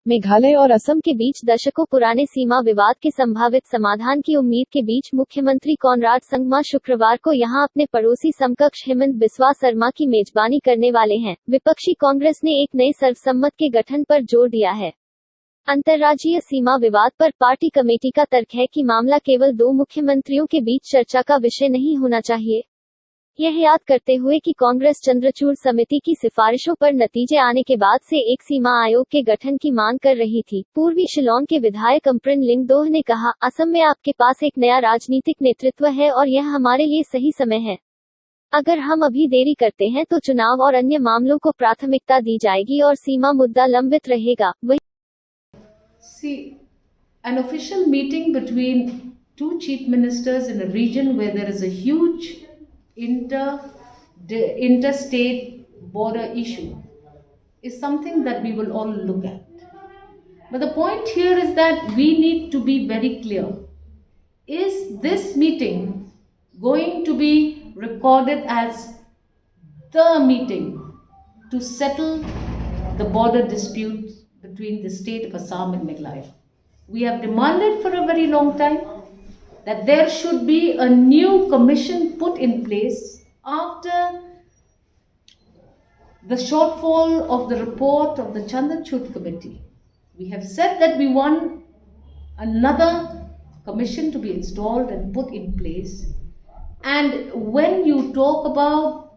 मेघालय और असम के बीच दशकों पुराने सीमा विवाद के संभावित समाधान की उम्मीद के बीच मुख्यमंत्री कॉनराड संगमा शुक्रवार को यहां अपने पड़ोसी समकक्ष हिमंत बिस्वा शर्मा की मेजबानी करने वाले हैं। विपक्षी कांग्रेस ने एक नए सर्वसम्मत के गठन पर जोर दिया है। अंतर्राज्यीय सीमा विवाद पर पार्टी कमेटी का तर्क है कि मामला केवल दो मुख्यमंत्रियों के बीच चर्चा का विषय नहीं होना चाहिए। यह याद करते हुए कि कांग्रेस चंद्रचूड़ समिति की सिफारिशों पर नतीजे आने के बाद से एक सीमा आयोग के गठन की मांग कर रही थी। पूर्वी शिलोंग के विधायक अम्प्रिन लिंगदोह ने कहा, असम में आपके पास एक नया राजनीतिक नेतृत्व है और यह हमारे लिए सही समय है। अगर हम अभी देरी करते हैं तो चुनाव और अन्य मामलों को प्राथमिकता दी जाएगी और सीमा मुद्दा लंबित रहेगा। See, an official meeting between two chief ministers in a region where there is a huge interstate border issue is something that we will all look at. But the point here is that we need to be very clear. Is this meeting going to be recorded as the meeting to settle the border dispute between the state of Assam and Meghalaya? We have demanded for a very long time that there should be a new commission put in place after the shortfall of the report of the Chandrachud committee. We have said that we want another commission to be installed and put in place. And when you talk about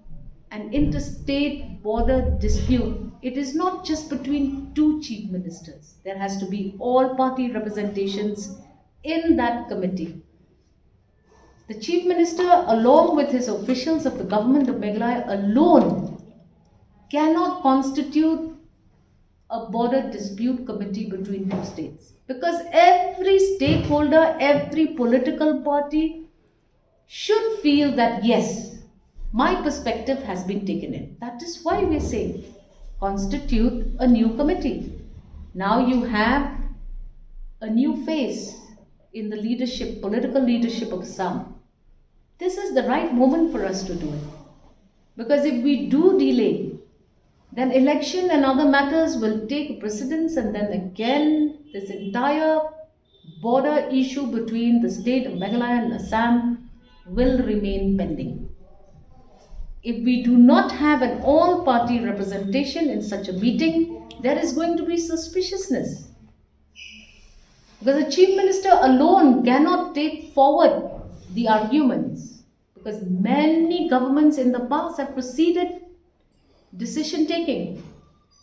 an interstate border dispute, it is not just between two chief ministers. There has to be all party representations in that committee. The chief minister, along with his officials of the government of Meghalaya alone, cannot constitute a border dispute committee between two states, because every stakeholder, every political party should feel that yes, my perspective has been taken in. That is why we say constitute a new committee. Now you have a new face in the leadership, political leadership of Assam. This is the right moment for us to do it, because if we do delay, then election and other matters will take precedence, and then again this entire border issue between the state of Meghalaya and Assam will remain pending. If we do not have an all-party representation in such a meeting, there is going to be suspiciousness, because the chief minister alone cannot take forward the arguments, because many governments in the past have preceded decision taking.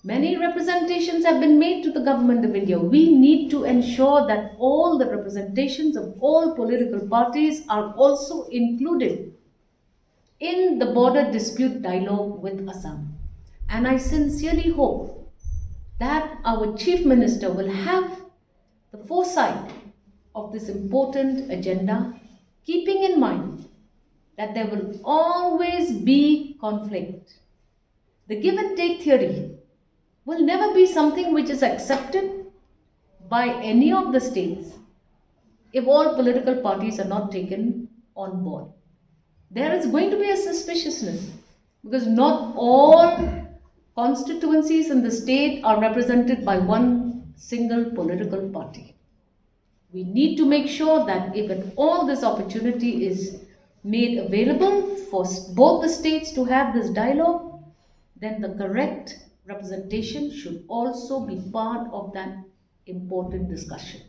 Many representations have been made to the government of India. We need to ensure that all the representations of all political parties are also included in the border dispute dialogue with Assam. And I sincerely hope that our chief minister will have the foresight of this important agenda, keeping in mind that there will always be conflict. The give and take theory will never be something which is accepted by any of the states if all political parties are not taken on board. There is going to be a suspiciousness, because not all constituencies in the state are represented by one single political party. We need to make sure that if at all this opportunity is made available for both the states to have this dialogue, then the correct representation should also be part of that important discussion.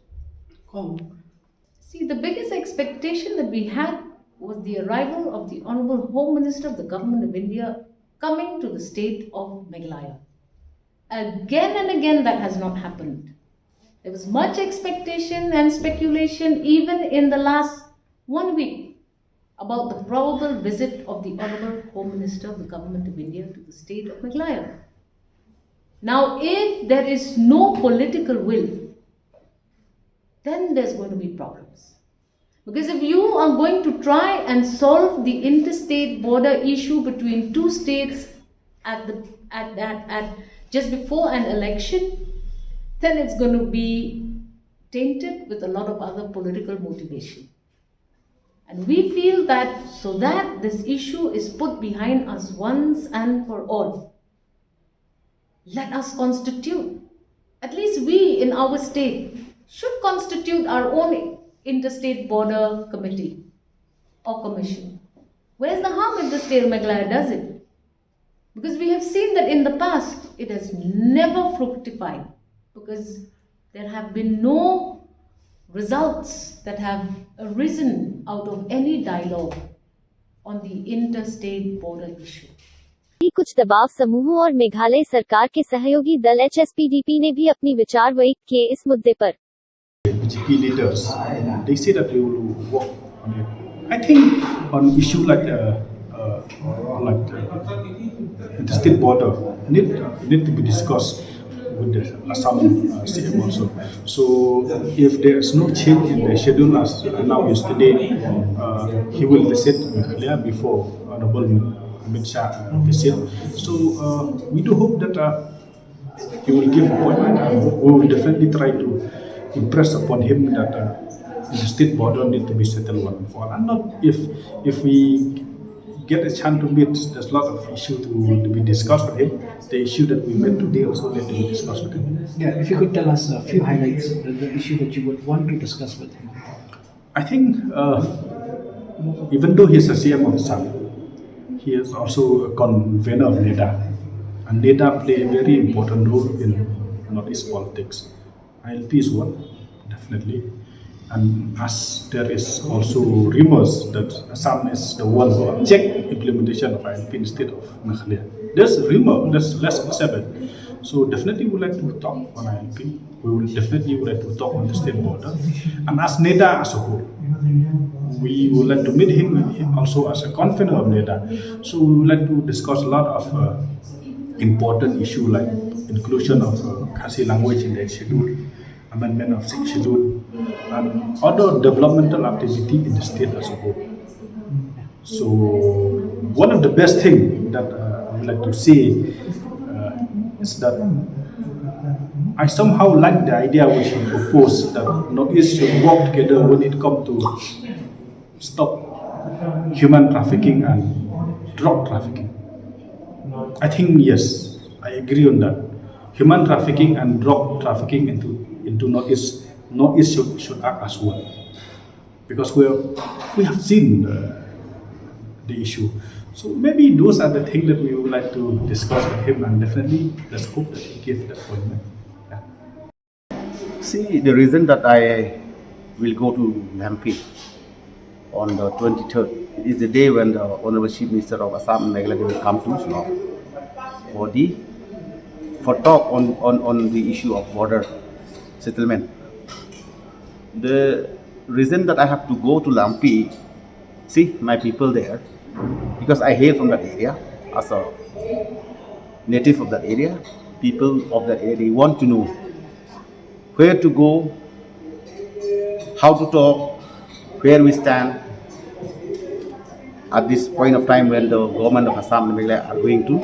See, the biggest expectation that we had was the arrival of the Honorable Home Minister of the Government of India coming to the state of Meghalaya. Again and again that has not happened. There was much expectation and speculation even in the last 1 week about the probable visit of the Honorable Home Minister of the Government of India to the state of Meghalaya. Now, if there is no political will, then there's going to be problems. Because if you are going to try and solve the interstate border issue between two states at just before an election, then it's going to be tainted with a lot of other political motivation. And we feel that so that this issue is put behind us once and for all, let us constitute at least we in our state should constitute our own interstate border committee or commission. Where's the harm if the state of Meghalaya does it? Because we have seen that in the past it has never fructified, because there have been no results that have arisen out of any dialogue on the interstate border issue. कुछ दबाव समूहों और मेघालय सरकार के सहयोगी दल HSPDP ने भी अपनी विचार व्यक्त किए इस मुद्दे पर। BJP leaders, they say that they will work on it. I think on issue like the state border need to be discussed with the Assam CM also. So if there is no change in the schedule as announced yesterday, he will visit Meghalaya before Honorable Amit Shah visit. So we do hope that he will give appointment, and we will definitely try to impress upon him that the state border need to be settled once and for all. And not if we get a chance to meet, there's a lot of issue to be discussed with him. The issue that we met today also need to be discussed with him. Yeah, if you could tell us a few highlights of the issue that you would want to discuss with him. I think even though he's a CM of Assam, he is also a convener of NEDA, and NEDA play a very important role in Northeast politics. ILP is one, definitely. And as there is also rumors that Assam is the one who object implementation of ILP instead of Meghalaya. There's a rumor, let's accept it. So definitely we would like to talk on ILP. We will definitely would like to talk on the state border. And as NEDA as a whole, we would like to meet him also as a convener of NEDA. So we would like to discuss a lot of important issues like inclusion of Khasi language in the schedule, amendment of 6th schedule, and other developmental activity in the state as a whole. So one of the best things that I would like to say is that I somehow like the idea which he proposed that Northeast should work together when it comes to stop human trafficking and drug trafficking. I think yes, I agree on that. Human trafficking and drug trafficking into Northeast should act as one, because we have seen the issue. So maybe those are the things that we would like to discuss with him, and definitely let's hope that he gives that appointment. Yeah. See, the reason that I will go to Lampi on the 23rd is the day when the Honorable Chief Minister of Assam and Meghalaya will come to Shillong for talk on the issue of border settlement. The reason that I have to go to Lampi, see my people there, because I hail from that area as a native of that area. People of that area, they want to know where to go, how to talk, where we stand at this point of time when the government of Assam and Meghalaya are going to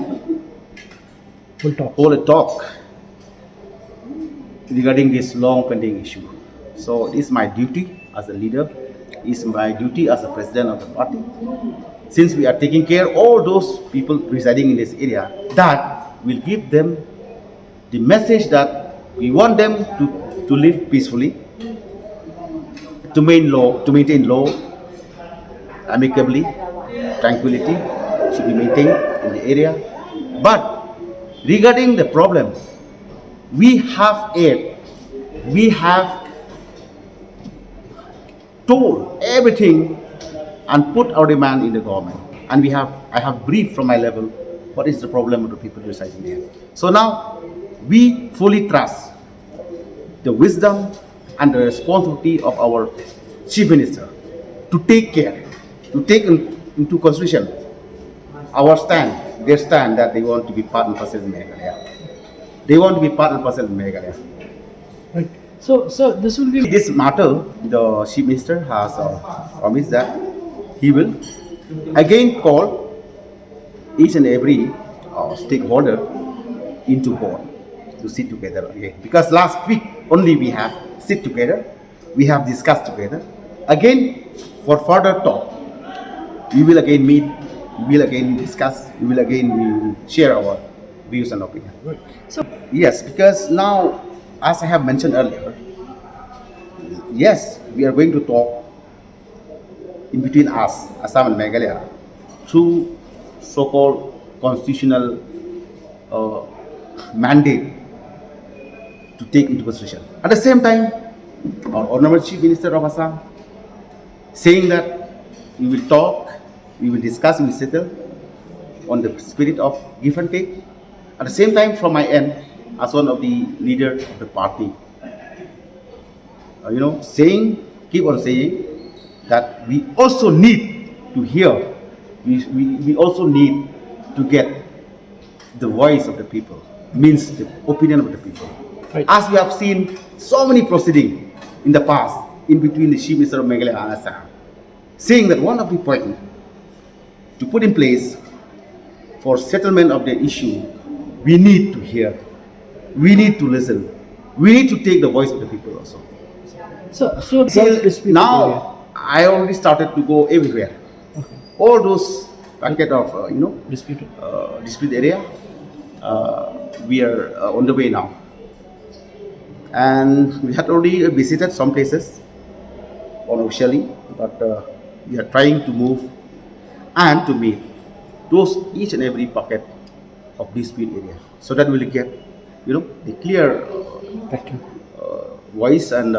hold a talk regarding this long pending issue. So it is my duty as a leader, it is my duty as the president of the party, since we are taking care of all those people residing in this area, that will give them the message that we want them to live peacefully, to maintain law amicably, tranquility should be maintained in the area. But regarding the problems, we have told everything and put our demand in the government, and I have briefed from my level what is the problem of the people residing there. So now we fully trust the wisdom and the responsibility of our Chief Minister to take care, to take into consideration their stand that they want to be part and parcel in Meghalaya. They want to be part and parcel in Meghalaya. Right. So this will be This matter, the Chief Minister has promised that he will again call each and every stakeholder into board to sit together again. Because last week only we have sit together, we have discussed together. Again, for further talk, we will again meet, we will again discuss, we will share our views and opinions. right. So Yes, because now as I have mentioned earlier, yes, we are going to talk in between us, Assam and Meghalaya, through so-called constitutional mandate to take into consideration. At the same time, our Honorable Chief Minister of Assam saying that we will talk, we will discuss, we will settle on the spirit of give and take. At the same time, from my end, as one of the leaders of the party, keep on saying that we also need to hear, we also need to get the voice of the people, means the opinion of the people. Right. As we have seen so many proceedings in the past in between the Chief Minister of Meghalaya and Assam, saying that one of the points to put in place for settlement of the issue, we need to hear, we need to listen, we need to take the voice of the people also. So See, now I already started to go everywhere. All those packet of disputed. dispute area, we are on the way now, and we had already visited some places unofficially, but we are trying to move and to meet those each and every pocket of dispute area, so that we will get the clear Thank you. voice and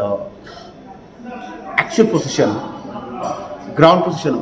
actual position, ground position